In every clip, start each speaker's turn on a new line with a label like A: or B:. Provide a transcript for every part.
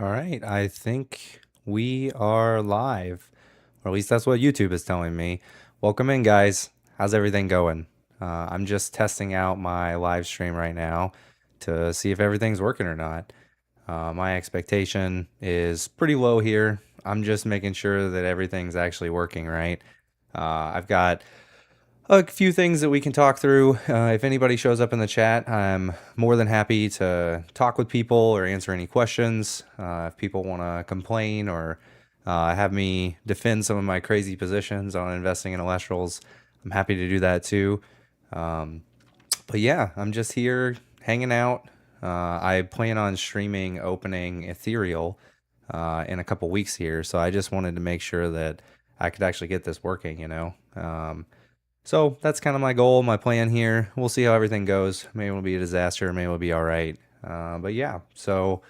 A: All right, I think we are live, or at least that's what YouTube is telling me. Welcome in, guys. How's everything going? I'm just testing out my live stream right now to see if everything's working or not. My expectation is pretty low here. I'm just making sure that everything's actually working right. I've got a few things that we can talk through. If anybody shows up in the chat, I'm more than happy to talk with people or answer any questions. If people want to complain or have me defend some of my crazy positions on investing in Elestrals, I'm happy to do that too. But yeah, I'm just here hanging out. I plan on streaming opening Ethereal in a couple weeks here, so I just wanted to make sure that I could actually get this working. So that's kind of my goal, my plan here. We'll see how everything goes. Maybe it'll be a disaster, maybe it'll be all right. But yeah, so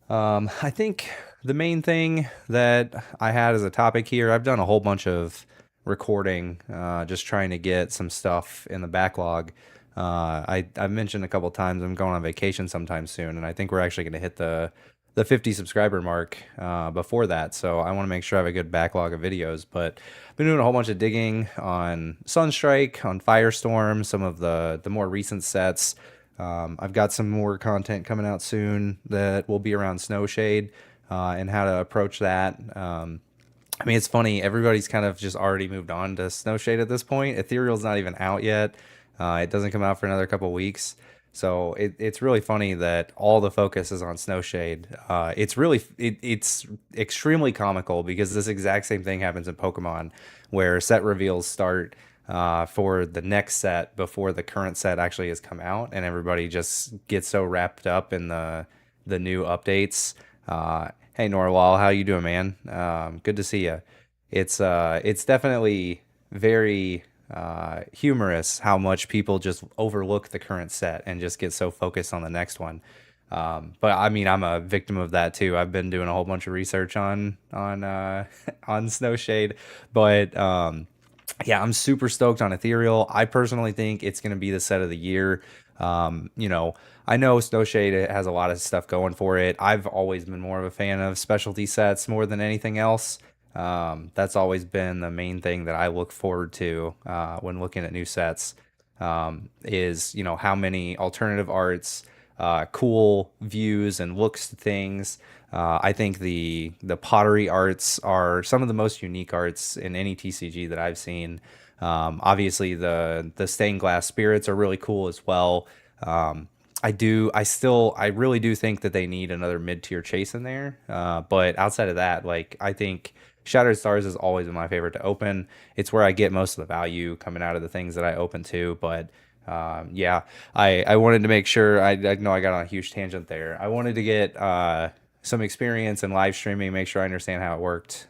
A: I think the main thing that I had as a topic here, I've done a whole bunch of recording, just trying to get some stuff in the backlog. I've mentioned a couple times I'm going on vacation sometime soon, and I think we're actually going to hit the 50 subscriber mark before that. So I want to make sure I have a good backlog of videos. But I've been doing a whole bunch of digging on Sunstrike, on Firestorm, some of the more recent sets. I've got some more content coming out soon that will be around Snowshade and how to approach that. I mean, it's funny. Everybody's kind of just already moved on to Snowshade at this point. Ethereal's not even out yet. It doesn't come out for another couple weeks. So it's really funny that all the focus is on Snowshade. It's extremely comical because this exact same thing happens in Pokemon, where set reveals start for the next set before the current set actually has come out, and everybody just gets so wrapped up in the new updates. Hey Norwal, how you doing, man? Good to see you. It's definitely very humorous how much people just overlook the current set and just get so focused on the next one. But I mean, I'm a victim of that too. I've been doing a whole bunch of research on on Snowshade, but yeah, I'm super stoked on Ethereal. I personally think it's going to be the set of the year. You know, I know Snowshade has a lot of stuff going for it. I've always been more of a fan of specialty sets more than anything else. That's always been the main thing that I look forward to when looking at new sets. Is how many alternative arts, cool views and looks to things. I think the pottery arts are some of the most unique arts in any TCG that I've seen. Obviously, the stained glass spirits are really cool as well. I really do think that they need another mid tier chase in there. But outside of that, like I think Shattered Stars has always been my favorite to open. It's where I get most of the value coming out of the things that I open to. But yeah, I wanted to make sure. I know I got on a huge tangent there. I wanted to get some experience in live streaming, make sure I understand how it worked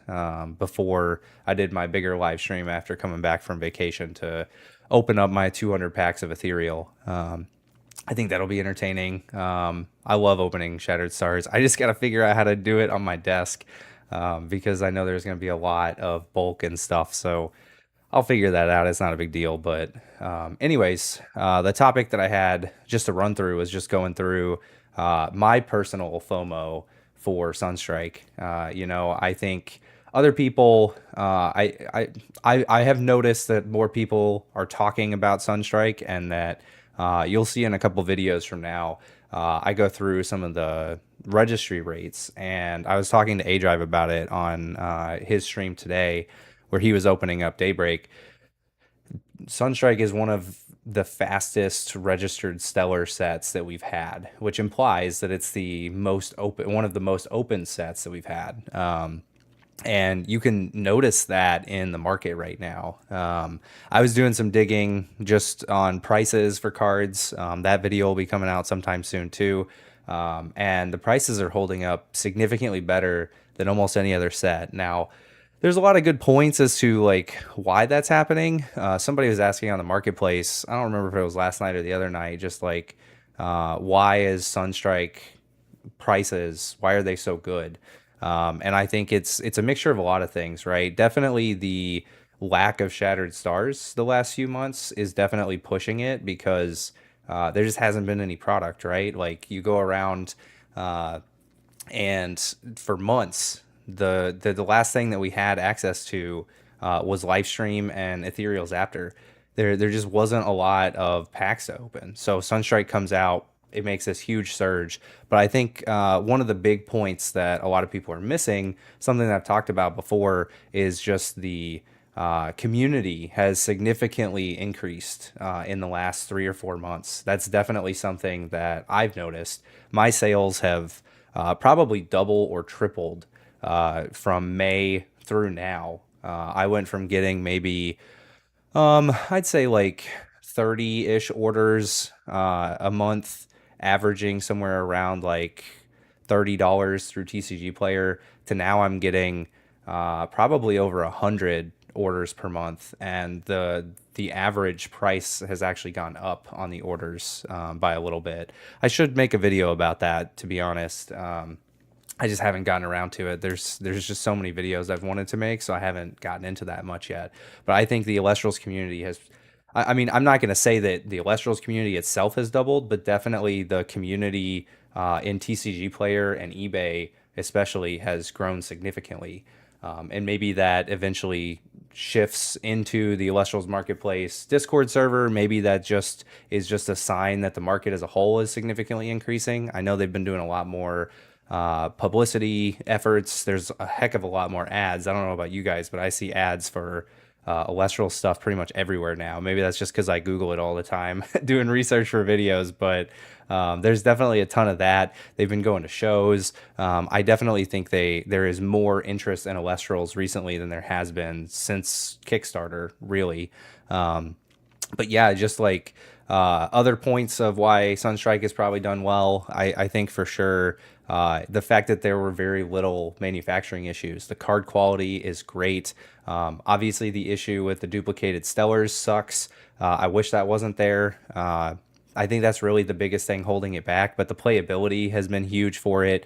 A: before I did my bigger live stream after coming back from vacation to open up my 200 packs of Ethereal. I think that'll be entertaining. I love opening Shattered Stars. I just got to figure out how to do it on my desk because I know there's going to be a lot of bulk and stuff. So I'll figure that out. It's not a big deal. But, anyways, the topic that I had just to run through was just going through my personal FOMO for Sunstrike. I think other people, I have noticed that more people are talking about Sunstrike, and that you'll see in a couple videos from now. I go through some of the registry rates, and I was talking to A Drive about it on his stream today, where he was opening up Daybreak. Sunstrike is one of the fastest registered stellar sets that we've had, which implies that it's the most open, one of the most open sets that we've had. And you can notice that in the market right now. I was doing some digging just on prices for cards. That video will be coming out sometime soon too. And the prices are holding up significantly better than almost any other set. Now, there's a lot of good points as to like why that's happening. Somebody was asking on the marketplace. I don't remember if it was last night or the other night. Just like why is Sunstrike prices? Why are they so good? And I think it's a mixture of a lot of things, right? Definitely the lack of Shattered Stars the last few months is definitely pushing it because there just hasn't been any product, right? Like you go around. And for months, the last thing that we had access to was Livestream and Ethereal Zaptor. There just wasn't a lot of packs to open. So Sunstrike comes out, it makes this huge surge. But I think one of the big points that a lot of people are missing, something that I've talked about before, is just the community has significantly increased in the last 3 or 4 months. That's definitely something that I've noticed. My sales have probably double or tripled from May through now. I went from getting maybe I'd say like 30-ish orders a month, averaging somewhere around like $30 through TCG Player, to now I'm getting probably over 100 orders per month, and the average price has actually gone up on the orders by a little bit. I should make a video about that, to be honest. I just haven't gotten around to it. There's just so many videos I've wanted to make, so I haven't gotten into that much yet. But I think the Elestrals community has. I mean, I'm not going to say that the Elestrals community itself has doubled, but definitely the community in TCG Player and eBay especially has grown significantly. And maybe that eventually shifts into the Elestrals Marketplace Discord server. Maybe that just is just a sign that the market as a whole is significantly increasing. I know they've been doing a lot more publicity efforts. There's a heck of a lot more ads. I don't know about you guys, but I see ads for Elestral stuff pretty much everywhere now. Maybe that's just because I Google it all the time doing research for videos, but there's definitely a ton of that. They've been going to shows. I definitely think there is more interest in Elestrals recently than there has been since Kickstarter, really. But yeah, just like other points of why Sunstrike has probably done well, I think for sure the fact that there were very little manufacturing issues. The card quality is great. Obviously, the issue with the duplicated Stellars sucks. I wish that wasn't there. I think that's really the biggest thing holding it back, but the playability has been huge for it.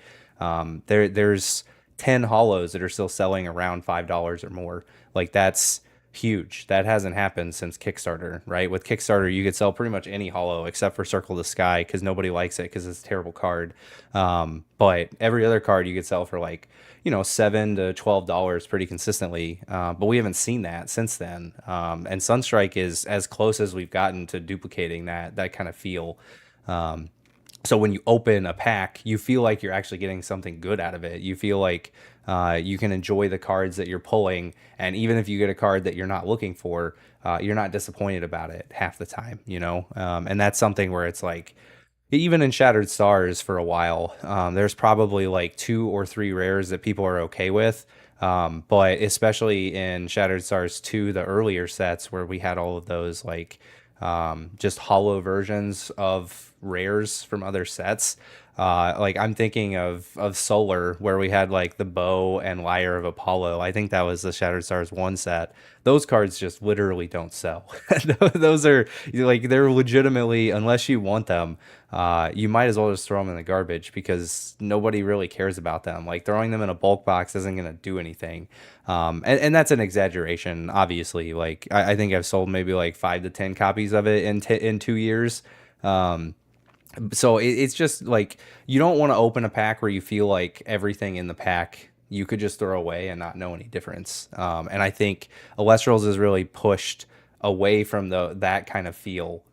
A: There's 10 hollows that are still selling around $5 or more. Like that's huge. That hasn't happened since Kickstarter, right? With Kickstarter, you could sell pretty much any hollow except for Circle the Sky because nobody likes it because it's a terrible card. But every other card you could sell for like, $7 to $12 pretty consistently. But we haven't seen that since then. And Sunstrike is as close as we've gotten to duplicating that kind of feel. So when you open a pack, you feel like you're actually getting something good out of it. You feel like you can enjoy the cards that you're pulling, and even if you get a card that you're not looking for, you're not disappointed about it half the time. And that's something where it's like, even in Shattered Stars for a while, there's probably like 2 or 3 rares that people are okay with. But especially in Shattered Stars 2, the earlier sets where we had all of those like just hollow versions of rares from other sets. Like I'm thinking of Solar, where we had like the Bow and Lyre of Apollo. I think that was the Shattered Stars 1 set. Those cards just literally don't sell. Those are like they're legitimately, unless you want them, you might as well just throw them in the garbage because nobody really cares about them. Like throwing them in a bulk box isn't going to do anything. And that's an exaggeration, obviously. Like I think I've sold maybe like 5 to 10 copies of it in 2 years. So it's just like you don't want to open a pack where you feel like everything in the pack you could just throw away and not know any difference. And I think Elestrals has really pushed away from that kind of feel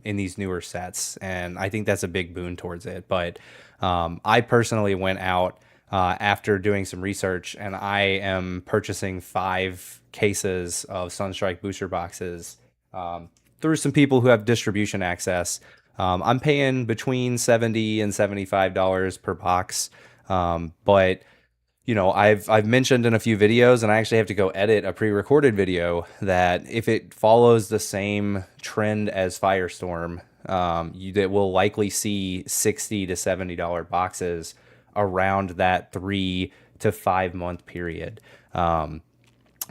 A: in these newer sets, and I think that's a big boon towards it. But I personally went out after doing some research, and I am purchasing 5 cases of Sunstrike booster boxes through some people who have distribution access. I'm paying between $70 and $75 per box, but I've mentioned in a few videos, and I actually have to go edit a pre-recorded video, that if it follows the same trend as Firestorm, that will likely see $60 to $70 boxes around that 3 to 5 month period.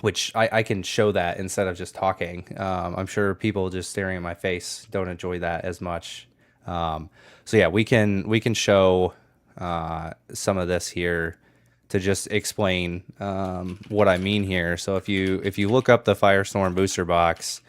A: Which I can show that instead of just talking. I'm sure people just staring at my face don't enjoy that as much. So yeah, we can show some of this here to just explain what I mean here. So if you look up the Firestorm booster box,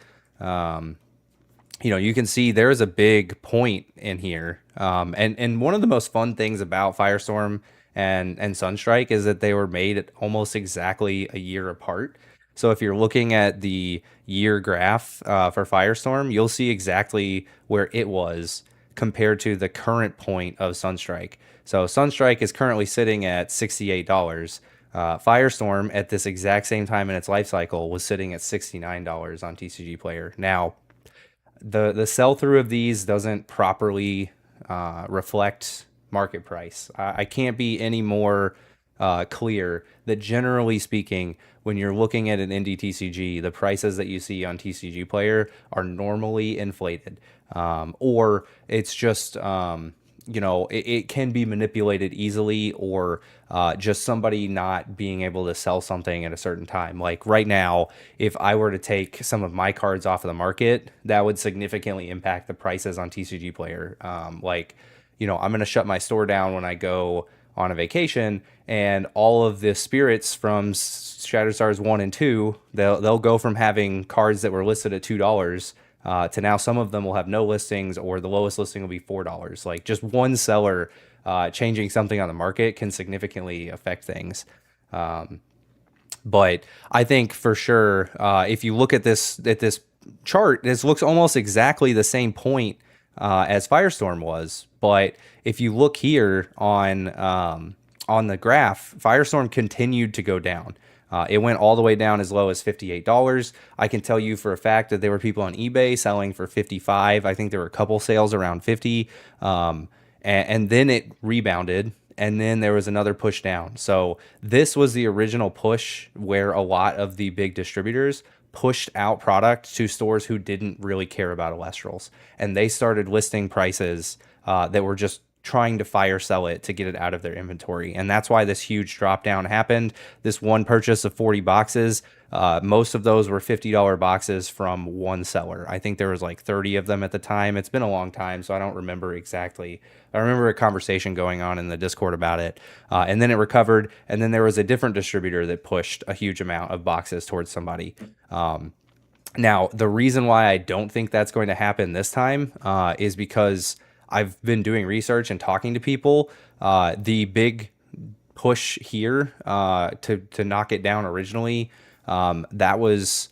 A: you can see there is a big point in here. And one of the most fun things about Firestorm and Sunstrike is that they were made at almost exactly a year apart. So if you're looking at the year graph for Firestorm, you'll see exactly where it was compared to the current point of Sunstrike. So Sunstrike is currently sitting at $68. Firestorm at this exact same time in its life cycle was sitting at $69 on TCG Player. Now, the sell through of these doesn't properly reflect market price. I can't be any more clear that generally speaking, when you're looking at an indie TCG, the prices that you see on TCG Player are normally inflated, or it's just it can be manipulated easily, or just somebody not being able to sell something at a certain time. Like right now, if I were to take some of my cards off of the market, that would significantly impact the prices on TCG Player. I'm going to shut my store down when I go on a vacation, and all of the spirits from Shattered Stars 1 and 2, they'll go from having cards that were listed at $2 to now some of them will have no listings, or the lowest listing will be $4. Like just one seller changing something on the market can significantly affect things. But I think for sure, if you look at this chart, this looks almost exactly the same point as Firestorm was. But if you look here on the graph, Firestorm continued to go down. It went all the way down as low as $58. I can tell you for a fact that there were people on eBay selling for 55. I think there were a couple sales around 50. And then it rebounded, and then there was another push down. So this was the original push where a lot of the big distributors pushed out product to stores who didn't really care about Elestrals, and they started listing prices that were just trying to fire sell it to get it out of their inventory. And that's why this huge drop down happened. This one purchase of 40 boxes, most of those were $50 boxes from one seller. I think there was like 30 of them at the time. It's been a long time, so I don't remember exactly. I remember a conversation going on in the Discord about it. And then it recovered, and then there was a different distributor that pushed a huge amount of boxes towards somebody. Now, the reason why I don't think that's going to happen this time is because I've been doing research and talking to people. The big push here to knock it down originally, that was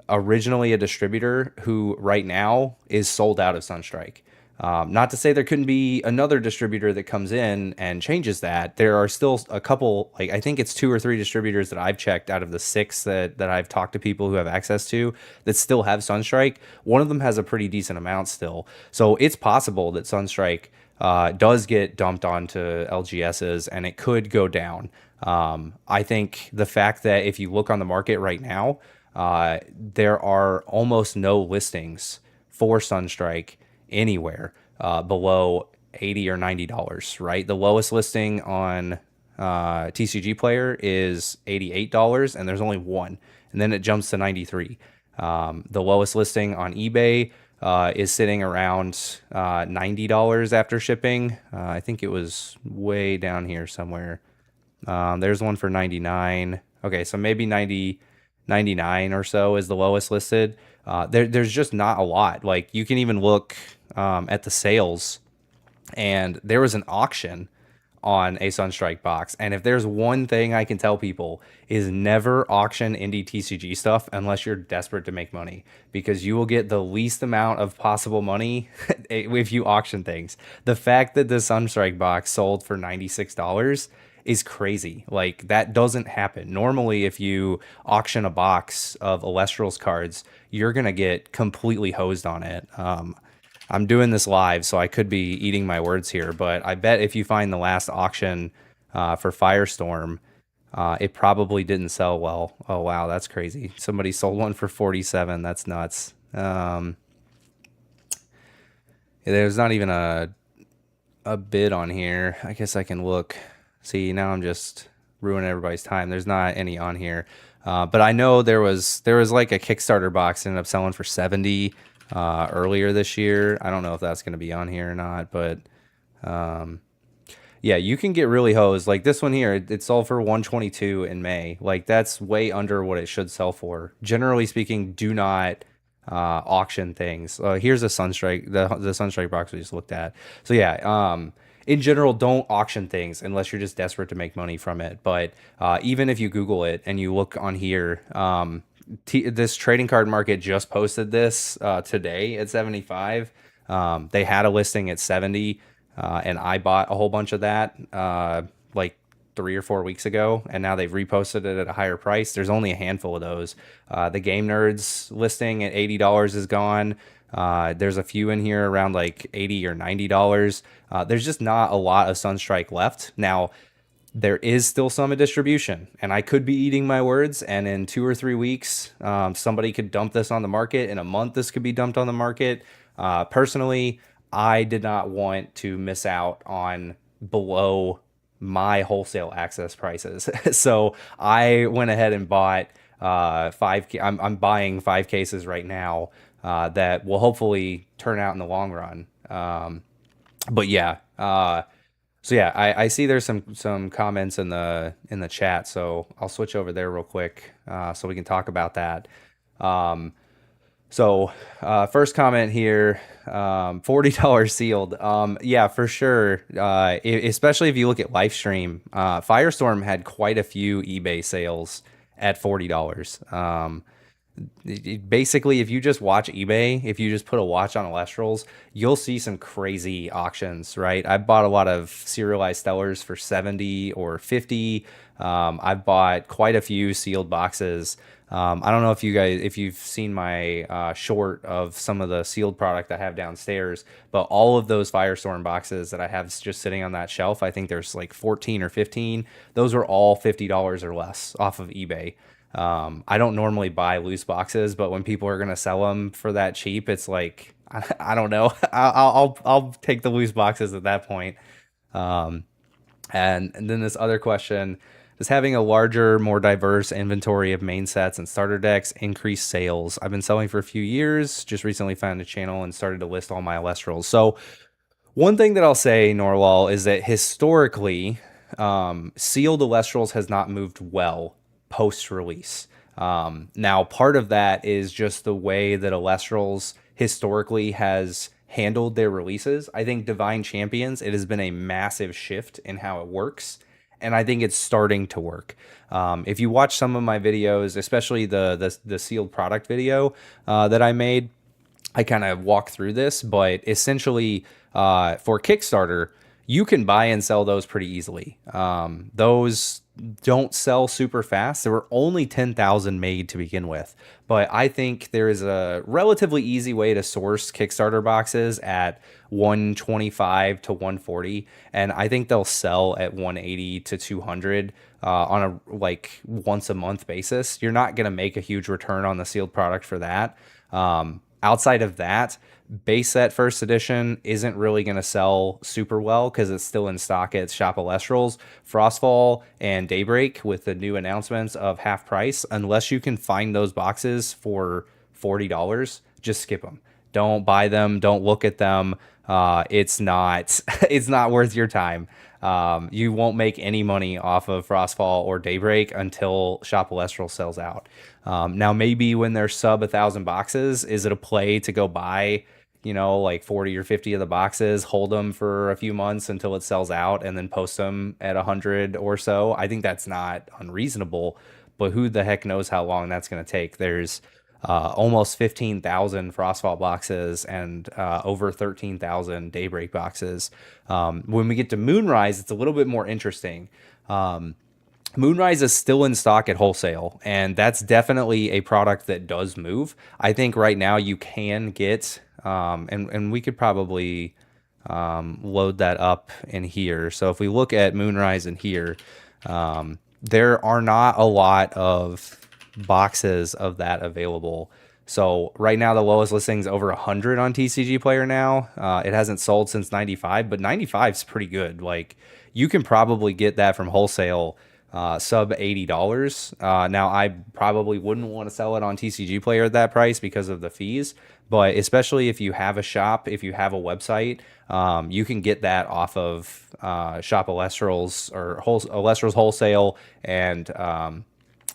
A: originally a distributor who right now is sold out of Sunstrike. Not to say there couldn't be another distributor that comes in and changes that. There are still a couple, like I think it's 2 or 3 distributors that I've checked out of the 6 that I've talked to people who have access to that still have Sunstrike. One of them has a pretty decent amount still. So it's possible that Sunstrike does get dumped onto LGSs and it could go down. I think the fact that if you look on the market right now, there are almost no listings for Sunstrike anywhere below $80 or $90, right? The lowest listing on TCG Player is $88, and there's only one, and then it jumps to $93. The lowest listing on eBay is sitting around $90 after shipping. I think it was way down here somewhere. There's one for 99. Okay, so maybe 99 or so is the lowest listed. There's just not a lot. Like you can even look at the sales, and there was an auction on a Sunstrike box. And if there's one thing I can tell people is never auction indie TCG stuff unless you're desperate to make money, because you will get the least amount of possible money if you auction things. The fact that the Sunstrike box sold for $96 is crazy. Like that doesn't happen. Normally, if you auction a box of Elestrals cards, you're going to get completely hosed on it. I'm doing this live, so I could be eating my words here, but I bet if you find the last auction for Firestorm, it probably didn't sell well. Oh, wow, that's crazy. Somebody sold one for 47. That's nuts. There's not even a bid on here. I guess I can look. See, now I'm just ruining everybody's time. There's not any on here. But I know there was like a Kickstarter box that ended up selling for 70 earlier this year. I don't know if that's going to be on here or not, but yeah, you can get really hosed. Like this one here, it sold for 122 in May. Like that's way under what it should sell for. Generally speaking, do not auction things. Here's a Sunstrike, the Sunstrike box we just looked at. So yeah, in general, don't auction things unless you're just desperate to make money from it. But even if you Google it and you look on here, this trading card market just posted this today at 75. They had a listing at 70, and I bought a whole bunch of that like 3 or 4 weeks ago, and now they've reposted it at a higher price. There's only a handful of those. The Game Nerds listing at $80 is gone. There's a few in here around like $80 or $90. There's just not a lot of Sunstrike left. Now, there is still some distribution, and I could be eating my words. And in 2 or 3 weeks, somebody could dump this on the market. In a month, this could be dumped on the market. Personally, I did not want to miss out on below my wholesale access prices. So I went ahead and bought five. I'm buying 5 cases right now that will hopefully turn out in the long run. But yeah, so yeah, I see there's some comments in the chat, so I'll switch over there real quick so we can talk about that. Um, first comment here, $40 sealed. Yeah, for sure. Especially if you look at Livestream, Firestorm had quite a few eBay sales at $40. Basically, if you just watch eBay, if you just put a watch on Elestrals, you'll see some crazy auctions, right? I bought a lot of serialized stellars for 70 or 50. I've bought quite a few sealed boxes. I don't know if if you've seen my short of some of the sealed product I have downstairs, but all of those Firestorm boxes that I have just sitting on that shelf, I think there's like 14 or 15. Those are all $50 or less off of eBay. I don't normally buy loose boxes, but when people are gonna sell them for that cheap, it's like I don't know. I'll take the loose boxes at that point. Um, and then this other question: does having a larger, more diverse inventory of main sets and starter decks increase sales? I've been selling for a few years. Just recently found a channel and started to list all my Elestrals. So one thing that I'll say, Norwal, is that historically, sealed Elestrals has not moved well post release. Now, part of that is just the way that Elestrals historically has handled their releases. I think Divine Champions, it has been a massive shift in how it works. And I think it's starting to work. If you watch some of my videos, especially the sealed product video that I made, I kind of walk through this, but essentially for Kickstarter, you can buy and sell those pretty easily. Those don't sell super fast. There were only 10,000 made to begin with, but I think there is a relatively easy way to source Kickstarter boxes at 125 to 140, and I think they'll sell at 180 to 200 on a like once a month basis. You're not going to make a huge return on the sealed product for that. Outside of that, base set first edition isn't really going to sell super well because it's still in stock at Shop Elestrals. Frostfall and Daybreak with the new announcements of half price, unless you can find those boxes for $40, just skip them. Don't buy them. Don't look at them. It's not it's not worth your time. You won't make any money off of Frostfall or Daybreak until Shop Celestial sells out. Now, maybe when they're sub 1,000 boxes, is it a play to go buy, like 40 or 50 of the boxes, hold them for a few months until it sells out, and then post them at 100 or so? I think that's not unreasonable, but who the heck knows how long that's going to take? There's almost 15,000 Frostfall boxes and over 13,000 Daybreak boxes. When we get to Moonrise, it's a little bit more interesting. Moonrise is still in stock at wholesale, and that's definitely a product that does move. I think right now you can get, and we could probably load that up in here. So if we look at Moonrise in here, there are not a lot of boxes of that available. So right now the lowest listing is over 100 on TCG Player now. It hasn't sold since 95, but 95 is pretty good. Like, you can probably get that from wholesale sub $80. Now I probably wouldn't want to sell it on TCG Player at that price because of the fees, but especially if you have a shop, if you have a website, you can get that off of Shop Elestrals or Elestrals Wholesale and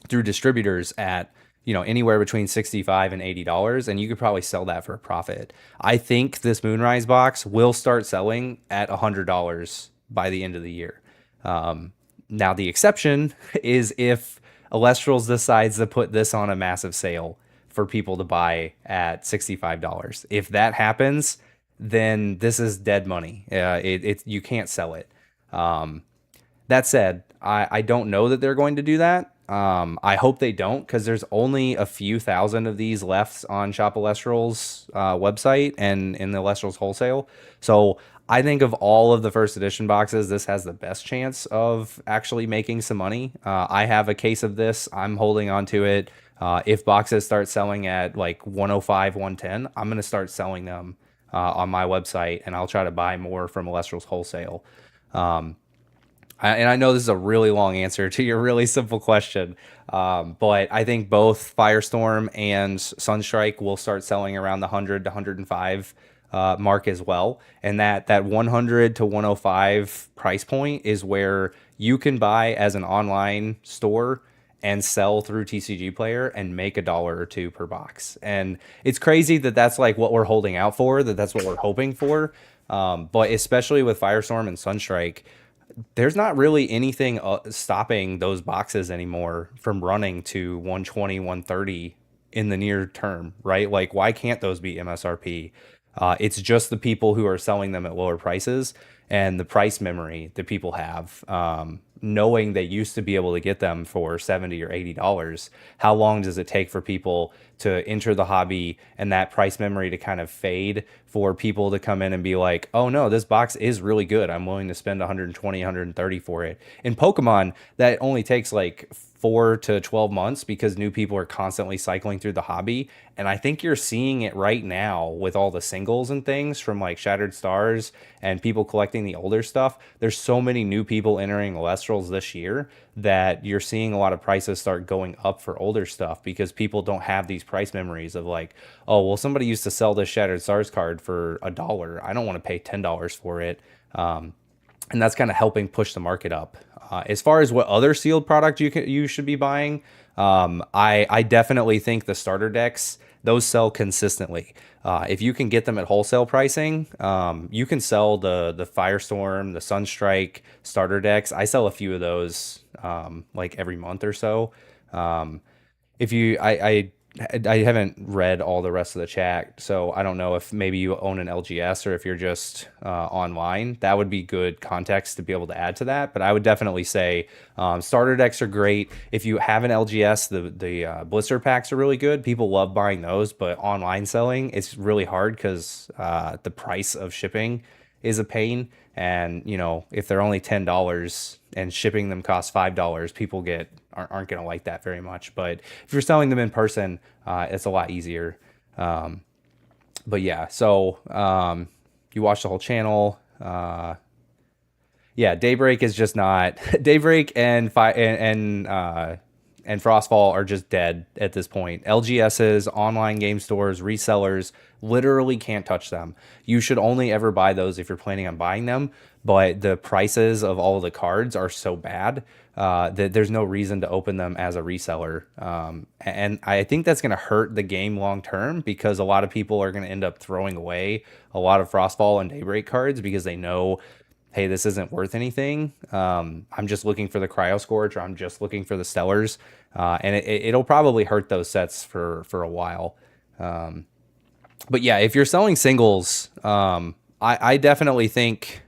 A: through distributors at anywhere between $65 and $80, and you could probably sell that for a profit. I think this Moonrise box will start selling at $100 by the end of the year. Now, the exception is if Elestrals decides to put this on a massive sale for people to buy at $65. If that happens, then this is dead money. You can't sell it. That said, I don't know that they're going to do that. I hope they don't, because there's only a few thousand of these left on Shop Elestrals website and in the Elestrals wholesale. So I think of all of the first edition boxes, this has the best chance of actually making some money. I have a case of this. I'm holding on to it. If boxes start selling at like 105, 110, I'm going to start selling them on my website, and I'll try to buy more from Elestrals wholesale. And I know this is a really long answer to your really simple question, but I think both Firestorm and Sunstrike will start selling around the 100 to 105 mark as well. And that 100 to 105 price point is where you can buy as an online store and sell through TCG Player and make $1 or $2 per box. And it's crazy that that's like what we're holding out for, that's what we're hoping for. But especially with Firestorm and Sunstrike, there's not really anything stopping those boxes anymore from running to 120, 130 in the near term, right? Like, why can't those be MSRP? It's just the people who are selling them at lower prices and the price memory that people have, knowing they used to be able to get them for $70 or $80. How long does it take for people to enter the hobby and that price memory to kind of fade for people to come in and be like, oh no, this box is really good, I'm willing to spend 120, 130 for it? In Pokemon, that only takes like 4 to 12 months because new people are constantly cycling through the hobby. And I think you're seeing it right now with all the singles and things from like Shattered Stars and people collecting the older stuff. There's so many new people entering Elestrals this year that you're seeing a lot of prices start going up for older stuff because people don't have these price memories of like, oh, well, somebody used to sell this Shattered Stars card for $1. I don't want to pay $10 for it. And that's kind of helping push the market up. As far as what other sealed product you should be buying, I definitely think the starter decks, those sell consistently. If you can get them at wholesale pricing, you can sell the Firestorm, the Sunstrike starter decks. I sell a few of those like every month or so. If you, I haven't read all the rest of the chat, so I don't know if maybe you own an LGS or if you're just online. That would be good context to be able to add to that. But I would definitely say starter decks are great. If you have an LGS, the blister packs are really good. People love buying those, but online selling, it's really hard because the price of shipping is a pain. And if they're only $10 and shipping them costs $5, people aren't going to like that very much. But if you're selling them in person, it's a lot easier. But yeah, so you watch the whole channel. Yeah, Daybreak is just not Daybreak and Frostfall are just dead at this point. LGSs, online game stores, resellers literally can't touch them. You should only ever buy those if you're planning on buying them, but the prices of all of the cards are so bad that there's no reason to open them as a reseller. And I think that's going to hurt the game long term because a lot of people are going to end up throwing away a lot of Frostfall and Daybreak cards because they know, hey, this isn't worth anything. I'm just looking for the Cryoscorch, or I'm just looking for the Stellars. And it'll probably hurt those sets for a while. But yeah, if you're selling singles, I definitely think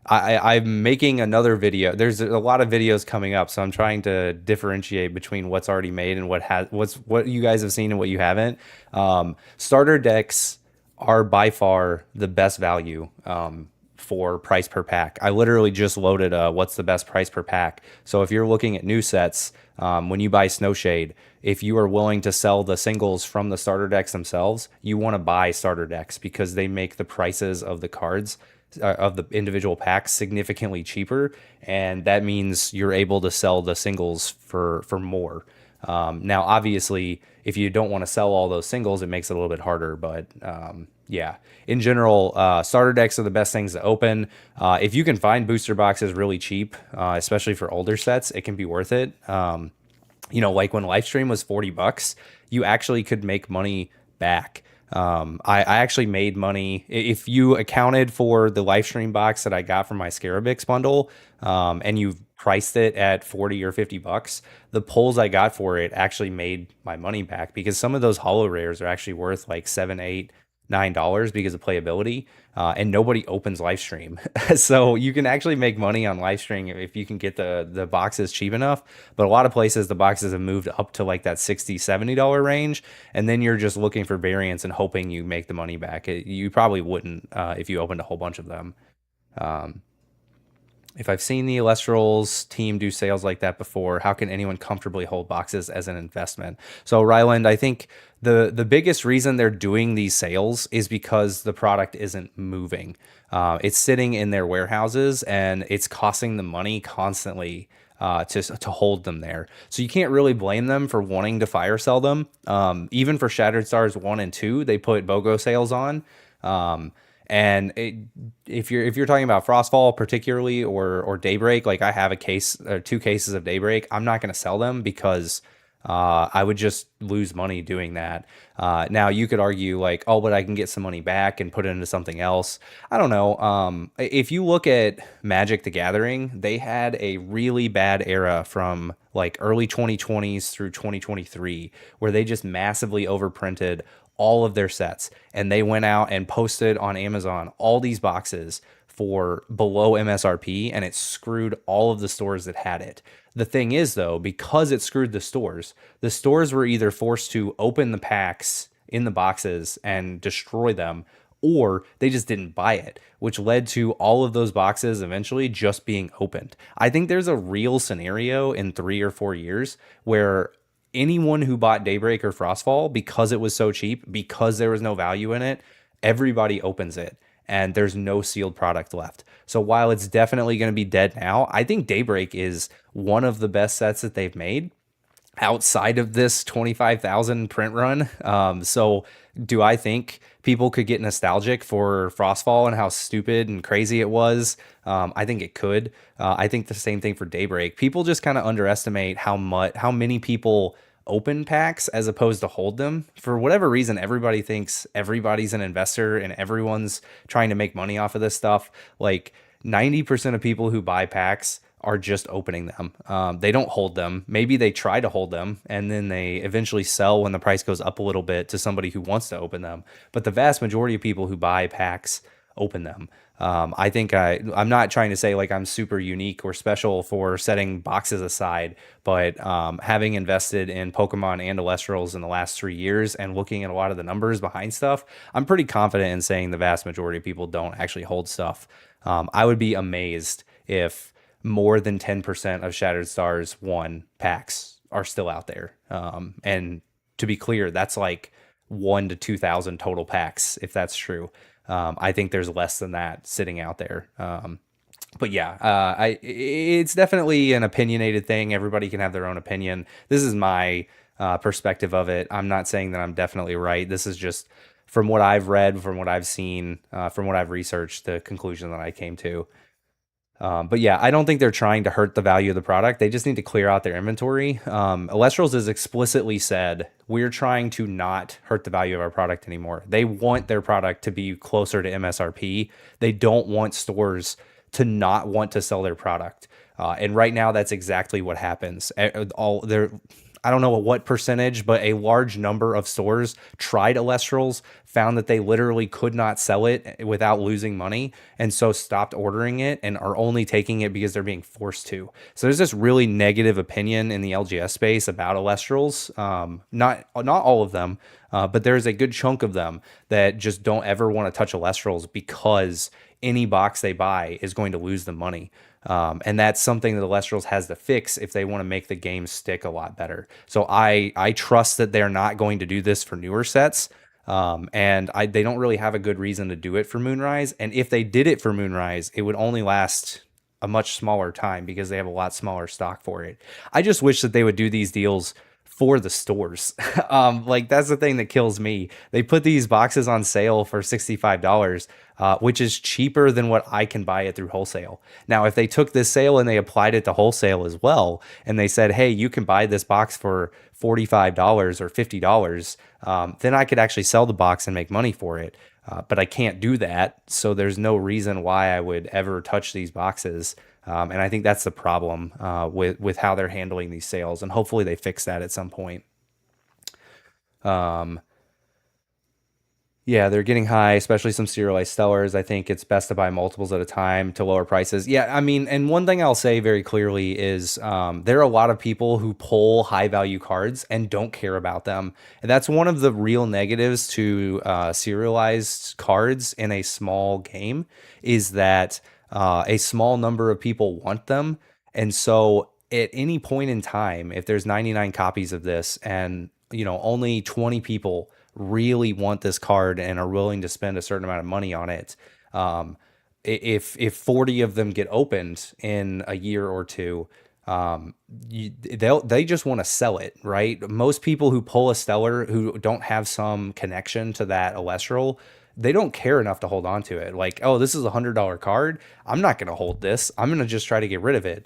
A: I'm making another video. There's a lot of videos coming up, so I'm trying to differentiate between what's already made and what you guys have seen and what you haven't. Starter decks are by far the best value for price per pack. I literally just loaded what's the best price per pack. So if you're looking at new sets, when you buy Snowshade, if you are willing to sell the singles from the starter decks themselves, you want to buy starter decks because they make the prices of the cards of the individual packs significantly cheaper, and that means you're able to sell the singles for more. Now, obviously, if you don't want to sell all those singles, it makes it a little bit harder, but yeah, in general, starter decks are the best things to open. If you can find booster boxes really cheap, especially for older sets, it can be worth it. Like when Livestream was 40 bucks, you actually could make money back. I actually made money if you accounted for the Livestream box that I got from my Scarabix bundle, and you priced it at 40 or 50 bucks. The pulls I got for it actually made my money back because some of those holo rares are actually worth like seven, eight, $9 because of playability, and nobody opens Livestream. So you can actually make money on Livestream if you can get the boxes cheap enough. But a lot of places, the boxes have moved up to like that $60, $70 range. And then you're just looking for variants and hoping you make the money back. You probably wouldn't if you opened a whole bunch of them. Um, if I've seen the Elestrals team do sales like that before, how can anyone comfortably hold boxes as an investment? So, Ryland, I think the biggest reason they're doing these sales is because the product isn't moving. It's sitting in their warehouses and it's costing them money constantly to hold them there. So you can't really blame them for wanting to fire sell them. Even for Shattered Stars 1 and 2, they put BOGO sales on. Um, and if you're talking about Frostfall particularly or Daybreak, like I have a case or two cases of Daybreak, I'm not going to sell them because I would just lose money doing that. Now you could argue like, oh, but I can get some money back and put it into something else. I don't know. If you look at Magic the Gathering, they had a really bad era from like early 2020s through 2023 where they just massively overprinted all of their sets, and they went out and posted on Amazon all these boxes for below MSRP, and it screwed all of the stores that had it. The thing is, though, because it screwed the stores were either forced to open the packs in the boxes and destroy them, or they just didn't buy it, which led to all of those boxes eventually just being opened. I think there's a real scenario in 3 or 4 years where anyone who bought Daybreak or Frostfall because it was so cheap, because there was no value in it, everybody opens it and there's no sealed product left. So while it's definitely going to be dead now, I think Daybreak is one of the best sets that they've made outside of this 25,000 print run. So do I think people could get nostalgic for Frostfall and how stupid and crazy it was? I think it could. I think the same thing for Daybreak. People just kind of underestimate how many people open packs as opposed to hold them. For whatever reason, everybody thinks everybody's an investor and everyone's trying to make money off of this stuff. Like 90% of people who buy packs are just opening them. They don't hold them. Maybe they try to hold them and then they eventually sell when the price goes up a little bit to somebody who wants to open them. But the vast majority of people who buy packs open them. I think I'm not trying to say like I'm super unique or special for setting boxes aside, but having invested in Pokemon and Elestrals in the last 3 years and looking at a lot of the numbers behind stuff, I'm pretty confident in saying the vast majority of people don't actually hold stuff. I would be amazed if more than 10% of Shattered Stars 1 packs are still out there. And to be clear, that's like 1 to 2,000 total packs, if that's true. I think there's less than that sitting out there. But yeah, it's definitely an opinionated thing. Everybody can have their own opinion. This is my perspective of it. I'm not saying that I'm definitely right. This is just from what I've read, from what I've seen, from what I've researched, the conclusion that I came to. But yeah, I don't think they're trying to hurt the value of the product. They just need to clear out their inventory. Elestrals has explicitly said, we're trying to not hurt the value of our product anymore. They want their product to be closer to MSRP. They don't want stores to not want to sell their product. And right now, that's exactly what happens. I don't know what percentage, but a large number of stores tried Elestrals, found that they literally could not sell it without losing money, and so stopped ordering it and are only taking it because they're being forced to. So there's this really negative opinion in the LGS space about Elestrals. Not all of them, but there's a good chunk of them that just don't ever want to touch Elestrals because any box they buy is going to lose them money. And that's something that Elestrals has to fix if they want to make the game stick a lot better. So I trust that they're not going to do this for newer sets. And they don't really have a good reason to do it for Moonrise. And if they did it for Moonrise, it would only last a much smaller time because they have a lot smaller stock for it. I just wish that they would do these deals for the stores. Like that's the thing that kills me. They put these boxes on sale for $65, which is cheaper than what I can buy it through wholesale. Now, if they took this sale and they applied it to wholesale as well, and they said, hey, you can buy this box for $45 or $50, then I could actually sell the box and make money for it. But I can't do that. So there's no reason why I would ever touch these boxes. And I think that's the problem with how they're handling these sales. And hopefully they fix that at some point. Um, Yeah, they're getting high, especially some serialized sellers. I think it's best to buy multiples at a time to lower prices. Yeah, I mean, and one thing I'll say very clearly is there are a lot of people who pull high value cards and don't care about them. And that's one of the real negatives to serialized cards in a small game is that a small number of people want them. And so at any point in time, if there's 99 copies of this and only 20 people really want this card and are willing to spend a certain amount of money on it, if 40 of them get opened in a year or two, they just want to sell it, right? Most people who pull a stellar who don't have some connection to that Elestral, they don't care enough to hold on to it. Like, oh, this is $100 card. I'm not going to hold this. I'm going to just try to get rid of it.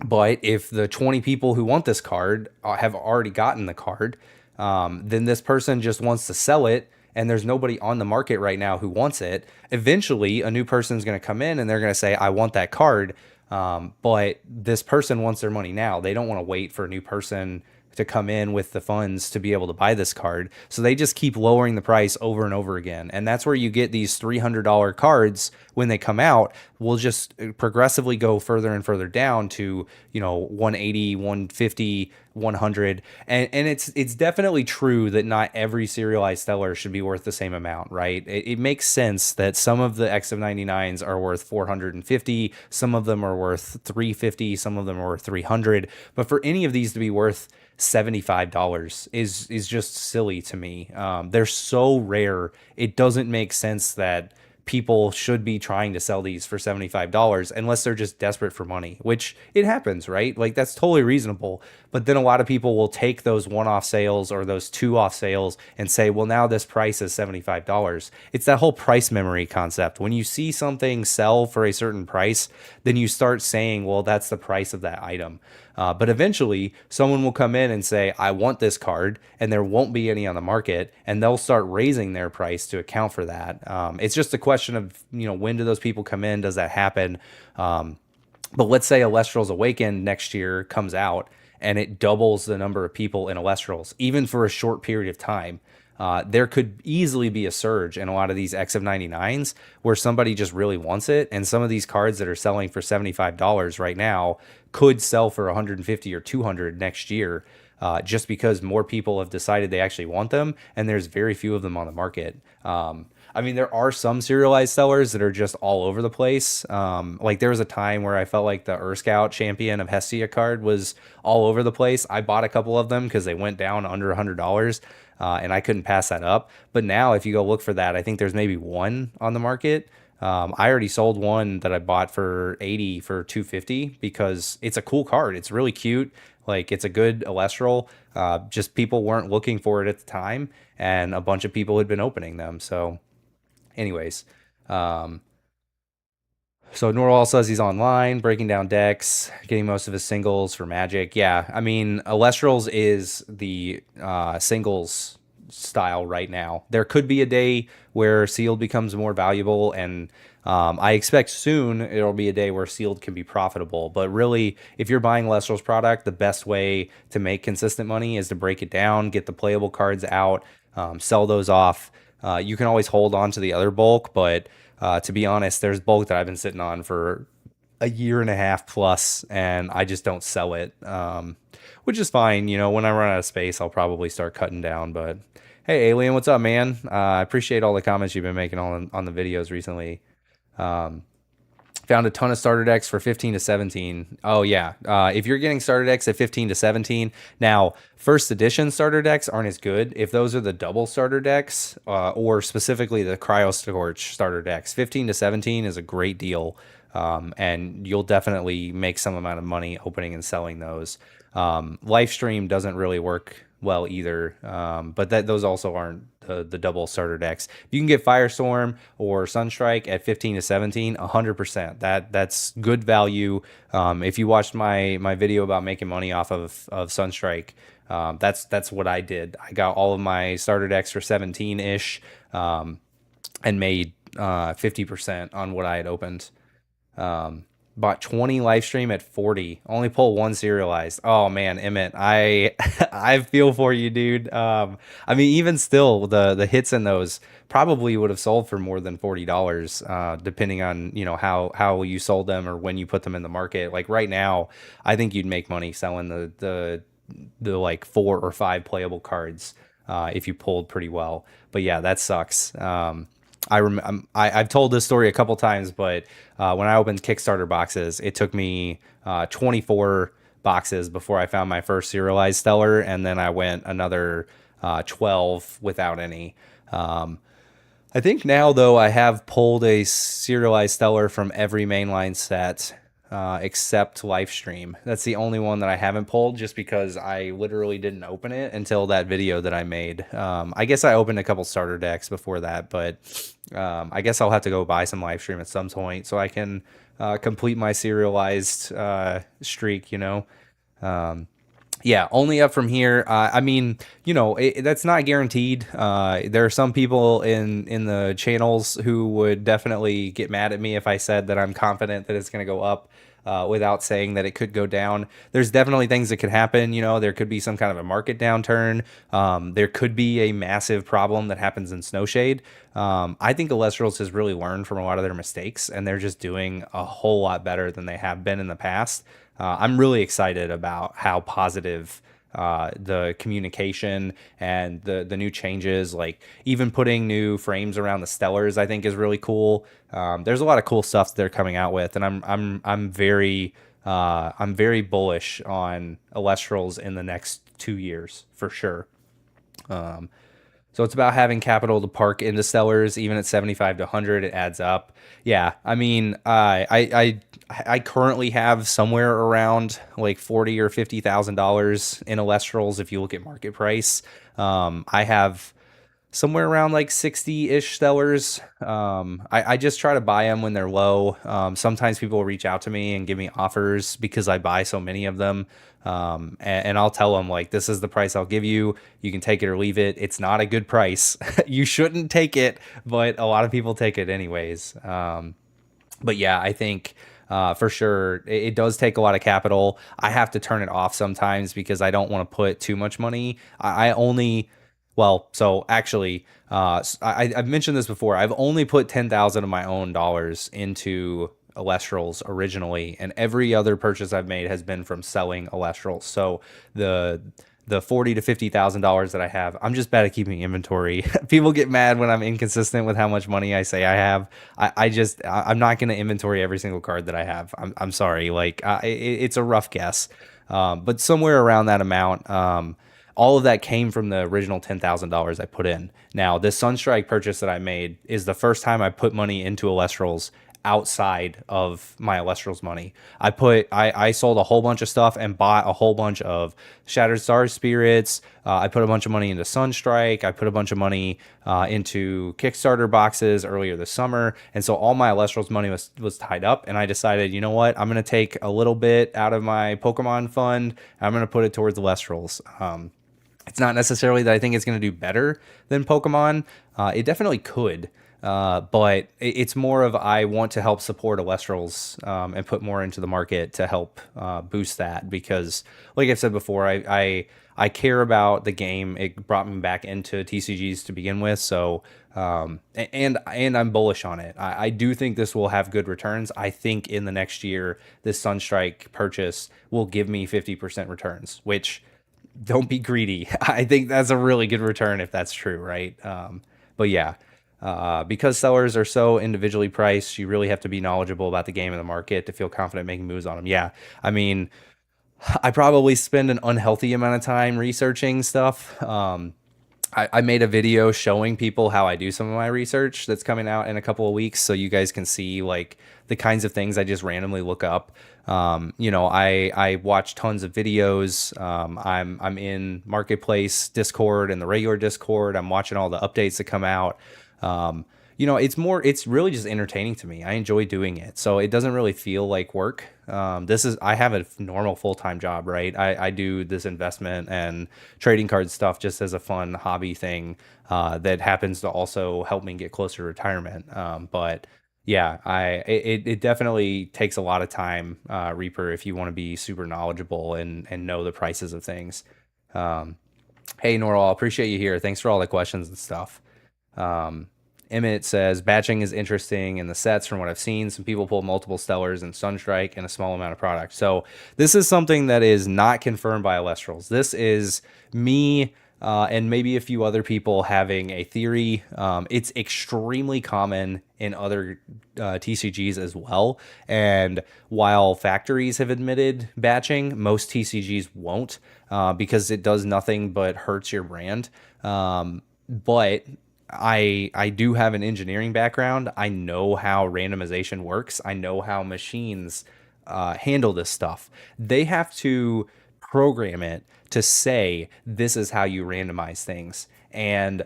A: But if the 20 people who want this card have already gotten the card, then this person just wants to sell it and there's nobody on the market right now who wants it. Eventually, a new person is going to come in and they're going to say, I want that card. But this person wants their money now. They don't want to wait for a new person to come in with the funds to be able to buy this card. So they just keep lowering the price over and over again. And that's where you get these $300 cards when they come out will just progressively go further and further down to, 180, 150, 100. And it's definitely true that not every serialized stellar should be worth the same amount, right? It makes sense that some of the X of 99s are worth 450, some of them are worth 350, some of them are worth 300. But for any of these to be worth $75 is just silly to me. They're so rare. It doesn't make sense that people should be trying to sell these for $75 unless they're just desperate for money, which it happens, right? Like that's totally reasonable. But then a lot of people will take those one-off sales or those two-off sales and say, well, now this price is $75. It's that whole price memory concept. When you see something sell for a certain price, then you start saying, well, that's the price of that item. But eventually, someone will come in and say, I want this card, and there won't be any on the market, and they'll start raising their price to account for that. It's just a question of, when do those people come in? Does that happen? But let's say Elestrals Awakened next year comes out, and it doubles the number of people in Elestrals, even for a short period of time. There could easily be a surge in a lot of these X of 99s where somebody just really wants it. And some of these cards that are selling for $75 right now could sell for 150 or 200 next year, just because more people have decided they actually want them. And there's very few of them on the market. I mean, there are some serialized sellers that are just all over the place. Like there was a time where I felt like the Scout champion of Hestia card was all over the place. I bought a couple of them because they went down under $100. And I couldn't pass that up. But now if you go look for that, I think there's maybe one on the market. I already sold one that I bought for 80 for 250 because it's a cool card. It's really cute. Like it's a good Elestral. Just people weren't looking for it at the time, and a bunch of people had been opening them. So anyways, so Norwal says he's online, breaking down decks, getting most of his singles for Magic. Yeah, I mean, Elestrals is the singles style right now. There could be a day where sealed becomes more valuable, and I expect soon it'll be a day where sealed can be profitable. But really, if you're buying Elestrals product, the best way to make consistent money is to break it down, get the playable cards out, sell those off. You can always hold on to the other bulk, but to be honest, there's bulk that I've been sitting on for a year and a half plus, and I just don't sell it, which is fine. When I run out of space, I'll probably start cutting down. But hey, Alien, what's up, man? I appreciate all the comments you've been making on the videos recently. Found a ton of starter decks for 15 to 17. Oh yeah. If you're getting starter decks at 15 to 17, now first edition starter decks aren't as good. If those are the double starter decks, or specifically the Cryo Scorch starter decks, 15 to 17 is a great deal. And you'll definitely make some amount of money opening and selling those. Livestream doesn't really work well either, but those also aren't the double starter decks. If you can get Firestorm or Sunstrike at 15 to 17, 100%. That's good value. If you watched my video about making money off of Sunstrike, that's what I did. I got all of my starter decks for 17 ish, and made 50% on what I had opened. Bought 20 live stream at 40. Only pull one serialized. Oh man, Emmett, I I feel for you, dude. I mean, even still, the hits in those probably would have sold for more than $40, depending on how you sold them or when you put them in the market. Like right now, I think you'd make money selling the like 4 or 5 playable cards, if you pulled pretty well. But yeah, that sucks. I've told this story a couple times, but when I opened Kickstarter boxes, it took me 24 boxes before I found my first serialized stellar, and then I went another 12 without any. I think now, though, I have pulled a serialized stellar from every mainline set, except Livestream. That's the only one that I haven't pulled, just because I literally didn't open it until that video that I made. I guess I opened a couple starter decks before that, but I guess I'll have to go buy some Livestream at some point so I can complete my serialized streak, Yeah, only up from here. I mean, that's not guaranteed. There are some people in the channels who would definitely get mad at me if I said that I'm confident that it's going to go up, without saying that it could go down. There's definitely things that could happen. There could be some kind of a market downturn. There could be a massive problem that happens in Snowshade. I think Elestrals has really learned from a lot of their mistakes, and they're just doing a whole lot better than they have been in the past. I'm really excited about how positive the communication and the new changes, like even putting new frames around the stellars, I think is really cool. There's a lot of cool stuff that they're coming out with, and I'm very bullish on Elestrals in the next 2 years for sure. So it's about having capital to park into sellers, even at 75 to 100, it adds up. Yeah, I mean, I currently have somewhere around like 40 or $50,000 in Elestrals if you look at market price. I have somewhere around like 60-ish sellers. I just try to buy them when they're low. Sometimes people will reach out to me and give me offers because I buy so many of them. And I'll tell them, like, this is the price I'll give you. You can take it or leave it. It's not a good price. You shouldn't take it, but a lot of people take it anyways. But yeah, I think for sure it does take a lot of capital. I have to turn it off sometimes because I don't want to put too much money. I only well, so actually, I've mentioned this before. I've only put 10,000 of my own dollars into Elestrals originally, and every other purchase I've made has been from selling Elestrals. So the 40 to $50,000 that I have, I'm just bad at keeping inventory. People get mad when I'm inconsistent with how much money I say I have. I'm not going to inventory every single card that I have. I'm sorry. Like it's a rough guess, but somewhere around that amount. All of that came from the original $10,000 I put in. Now, this Sunstrike purchase that I made is the first time I put money into Elestrals outside of my Elestrals money. I sold a whole bunch of stuff and bought a whole bunch of Shattered Star Spirits. I put a bunch of money into Sunstrike. I put a bunch of money into Kickstarter boxes earlier this summer. And so all my Elestrals money was tied up. And I decided, you know what? I'm going to take a little bit out of my Pokemon fund. I'm going to put it towards Elestrals. It's not necessarily that I think it's going to do better than Pokemon. It definitely could. But it's more of I want to help support Elestrals and put more into the market to help boost that because, like I've said before, I care about the game. It brought me back into TCGs to begin with, so and I'm bullish on it. I do think this will have good returns. I think in the next year, this Sunstrike purchase will give me 50% returns, which don't be greedy. I think that's a really good return if that's true, right? But yeah. Because sellers are so individually priced, you really have to be knowledgeable about the game and the market to feel confident making moves on them. Yeah, I mean, I probably spend an unhealthy amount of time researching stuff. I made a video showing people how I do some of my research that's coming out in a couple of weeks, so you guys can see like the kinds of things I just randomly look up. I watch tons of videos. I'm in Marketplace Discord and the regular Discord. I'm watching all the updates that come out. Um, it's really just entertaining to me. I enjoy doing it. So it doesn't really feel like work. I have a normal full-time job, right? I do this investment and trading card stuff just as a fun hobby thing, that happens to also help me get closer to retirement. But yeah, it definitely takes a lot of time, Reaper, if you want to be super knowledgeable and know the prices of things. Um, Hey, Norval, appreciate you here. Thanks for all the questions and stuff. Um, Emmett says batching is interesting in the sets from what I've seen. Some people pull multiple stellars and Sunstrike and a small amount of product. So this is something that is not confirmed by Elestrals. This is me, and maybe a few other people having a theory. It's extremely common in other TCGs as well. And while factories have admitted batching, most TCGs won't, because it does nothing but hurts your brand. But I do have an engineering background. I know how randomization works. I know how machines handle this stuff. They have to program it to say this is how you randomize things. And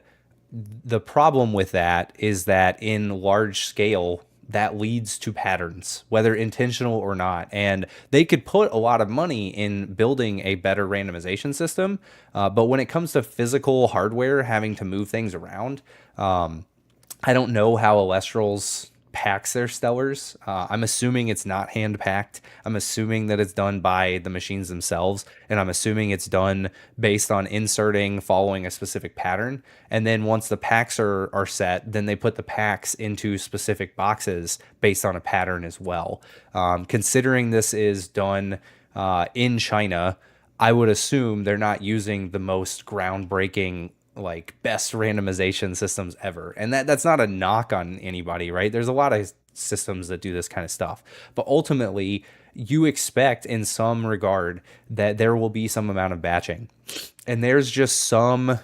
A: the problem with that is that in large scale, that leads to patterns, whether intentional or not. And they could put a lot of money in building a better randomization system. But when it comes to physical hardware, having to move things around, I don't know how Elestrals packs their stellars. I'm assuming it's not hand packed. I'm assuming that it's done by the machines themselves, and I'm assuming it's done based on inserting following a specific pattern. And then once the packs are set, then they put the packs into specific boxes based on a pattern as well. Considering this is done in China, I would assume they're not using the most groundbreaking, like best randomization systems ever. And that's not a knock on anybody, right? There's a lot of systems that do this kind of stuff. But ultimately, you expect in some regard that there will be some amount of batching. And there's just some,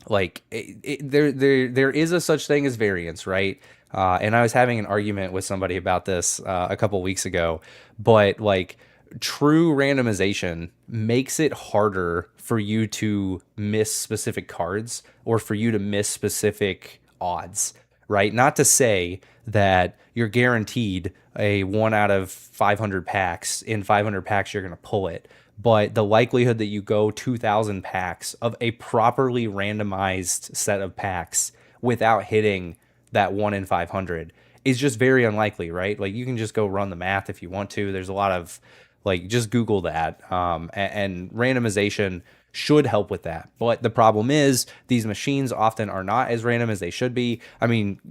A: like there is a such thing as variance, right? And I was having an argument with somebody about this a couple weeks ago, but like true randomization makes it harder for you to miss specific cards or for you to miss specific odds, right? Not to say that you're guaranteed a 1 out of 500 packs. In 500 packs, you're going to pull it. But the likelihood that you go 2,000 packs of a properly randomized set of packs without hitting that 1 in 500 is just very unlikely, right? Like you can just go run the math if you want to. There's a lot of, like, just Google that. And randomization should help with that. But the problem is these machines often are not as random as they should be. I mean,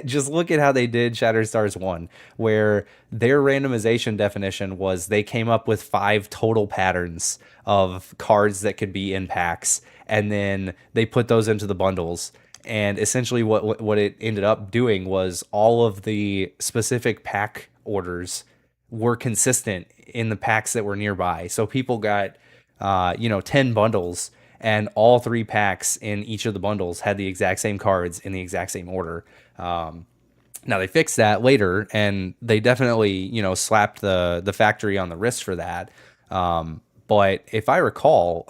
A: just look at how they did Shattered Stars 1, where their randomization definition was they came up with 5 total patterns of cards that could be in packs, and then they put those into the bundles. And essentially what it ended up doing was all of the specific pack orders were consistent in the packs that were nearby. So people got 10 bundles, and all 3 packs in each of the bundles had the exact same cards in the exact same order. Now they fixed that later, and they definitely, slapped the factory on the wrist for that. But if I recall,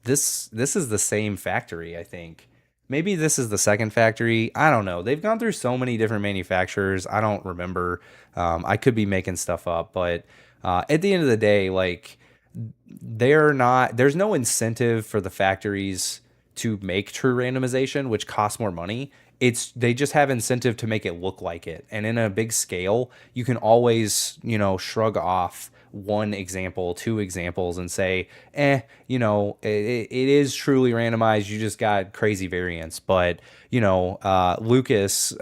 A: this is the same factory, I think. Maybe this is the second factory. I don't know. They've gone through so many different manufacturers. I don't remember. I could be making stuff up, but at the end of the day, like, there's no incentive for the factories to make true randomization, which costs more money. They just have incentive to make it look like it. And in a big scale, you can always, shrug off one example, 2 examples, and say, it is truly randomized. You just got crazy variance. But, Lucas,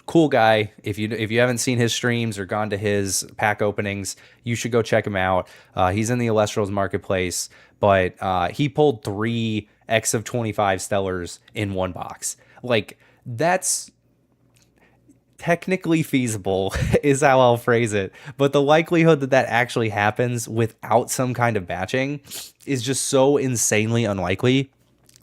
A: cool guy. If you haven't seen his streams or gone to his pack openings, you should go check him out. He's in the Elestrals marketplace, but he pulled 3 X of 25 stellars in one box. Like, that's technically feasible is how I'll phrase it. But the likelihood that that actually happens without some kind of batching is just so insanely unlikely.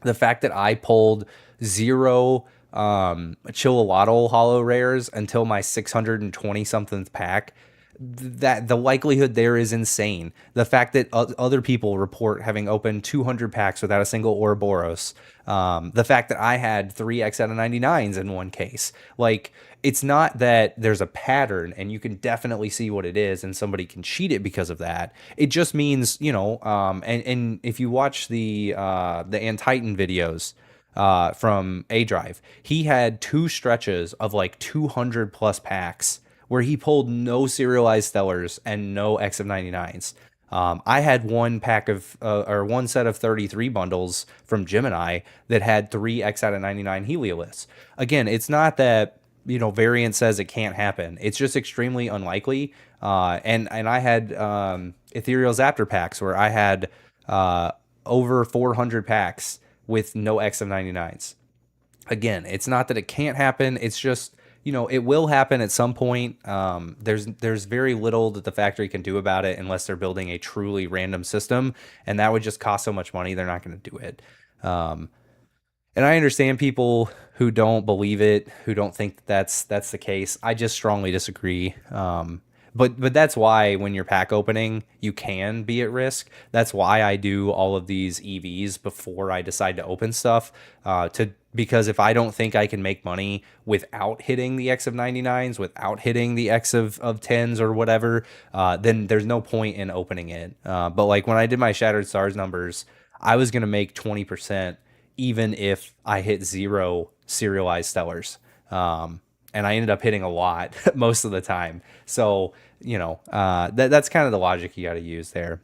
A: The fact that I pulled zero Chilliwaddle hollow rares until my 620 something pack, that the likelihood there is insane. The fact that other people report having opened 200 packs without a single Ouroboros, the fact that I had 3x out of 99s in one case, like, it's not that there's a pattern and you can definitely see what it is and somebody can cheat it because of that. It just means, and if you watch the Antitan videos from A Drive, he had two stretches of like 200 plus packs where he pulled no serialized stellars and no X of 99s. I had one pack of or one set of 33 bundles from Gemini that had three X out of 99 Heliolists. Again, it's not that, variant says it can't happen. It's just extremely unlikely. And I had Ethereal Zaptor packs where I had over 400 packs with no X of 99s. Again, it's not that it can't happen. It's just, it will happen at some point. There's very little that the factory can do about it unless they're building a truly random system, and that would just cost so much money. They're not going to do it. And I understand people who don't believe it, who don't think that that's the case. I just strongly disagree. But that's why when you're pack opening, you can be at risk. That's why I do all of these EVs before I decide to open stuff. Because if I don't think I can make money without hitting the X of 99s, without hitting the X of 10s or whatever, then there's no point in opening it. But like when I did my Shattered Stars numbers, I was gonna make 20% even if I hit zero serialized stellars. And I ended up hitting a lot most of the time. So, that's kind of the logic you got to use there.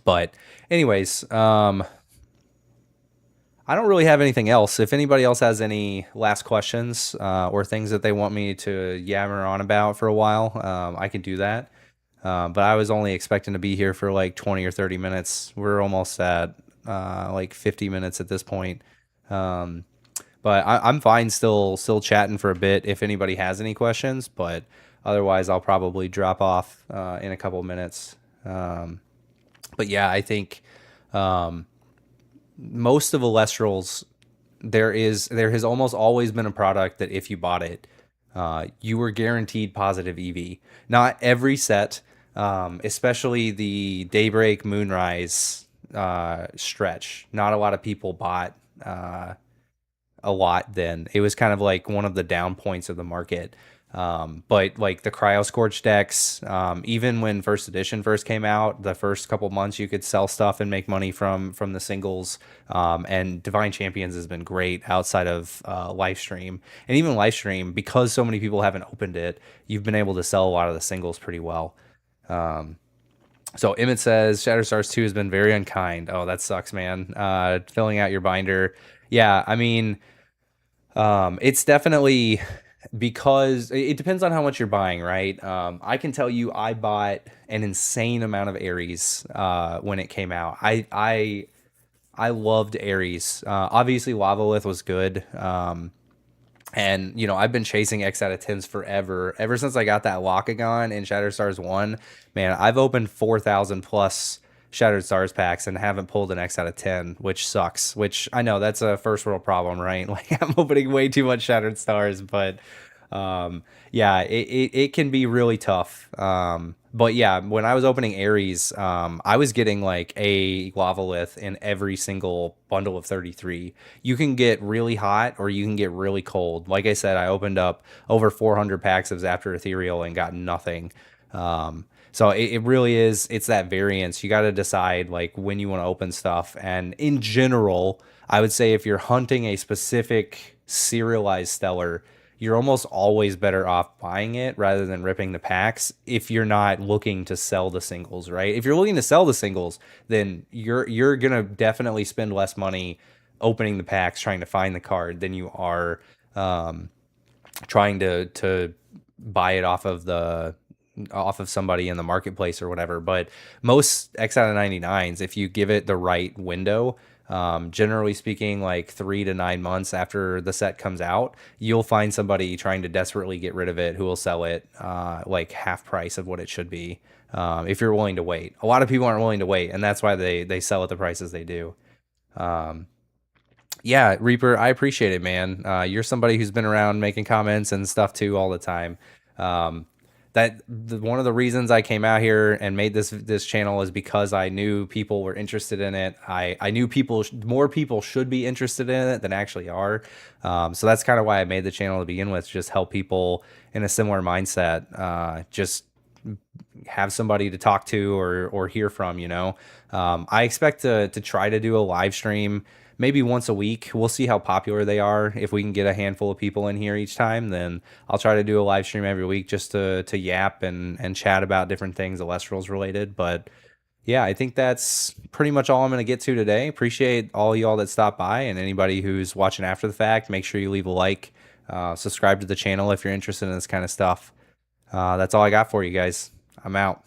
A: But anyways, I don't really have anything else. If anybody else has any last questions or things that they want me to yammer on about for a while, I can do that. But I was only expecting to be here for like 20 or 30 minutes. We're almost at like 50 minutes at this point. But I'm fine still chatting for a bit if anybody has any questions. But otherwise, I'll probably drop off in a couple minutes. But yeah, I think most of Elestrals, there has almost always been a product that if you bought it, you were guaranteed positive EV. Not every set, especially the Daybreak Moonrise stretch. Not a lot of people bought a lot then. It was kind of like one of the down points of the market. But like the Cryo Scorch decks, even when first edition first came out, the first couple months you could sell stuff and make money from the singles. And Divine Champions has been great outside of Livestream. And even Livestream, because so many people haven't opened it, you've been able to sell a lot of the singles pretty well. So Emmett says Shattered Stars 2 has been very unkind. Oh, that sucks, man. Filling out your binder. Yeah, I mean, it's definitely because it depends on how much you're buying, right? I can tell you I bought an insane amount of Ares when it came out. I loved Ares. Obviously, Lavalith was good. And, I've been chasing X out of 10s forever. Ever since I got that Lockagon in Shattered Stars 1, man, I've opened 4,000 plus Shattered Stars packs and haven't pulled an X out of 10, which sucks. Which I know that's a first world problem, right? Like I'm opening way too much Shattered Stars, but yeah, it can be really tough. But yeah, when I was opening Ares, I was getting like a Lavalith in every single bundle of 33. You can get really hot or you can get really cold. Like I said, I opened up over 400 packs of Zaptor Ethereal and got nothing. So it really is, it's that variance. You got to decide like when you want to open stuff. And in general, I would say if you're hunting a specific serialized stellar, you're almost always better off buying it rather than ripping the packs if you're not looking to sell the singles, right? If you're looking to sell the singles, then you're going to definitely spend less money opening the packs trying to find the card than you are trying to buy it off of somebody in the marketplace or whatever. But most X out of 99s, if you give it the right window, Generally speaking, like 3 to 9 months after the set comes out, you'll find somebody trying to desperately get rid of it who will sell it like half price of what it should be, if you're willing to wait. A lot of people aren't willing to wait, and that's why they sell at the prices they do. Yeah, Reaper, I appreciate it, man. You're somebody who's been around making comments and stuff too all the time. Um, one of the reasons I came out here and made this channel is because I knew people were interested in it. I knew more people should be interested in it than actually are. So that's kind of why I made the channel to begin with, just help people in a similar mindset. Just have somebody to talk to or hear from, you know. I expect to try to do a live stream maybe once a week. We'll see how popular they are. If we can get a handful of people in here each time, then I'll try to do a live stream every week just to yap and chat about different things Elestrals related. But yeah, I think that's pretty much all I'm going to get to today. Appreciate all y'all that stopped by, and anybody who's watching after the fact. Make sure you leave a like, subscribe to the channel if you're interested in this kind of stuff. That's all I got for you guys. I'm out.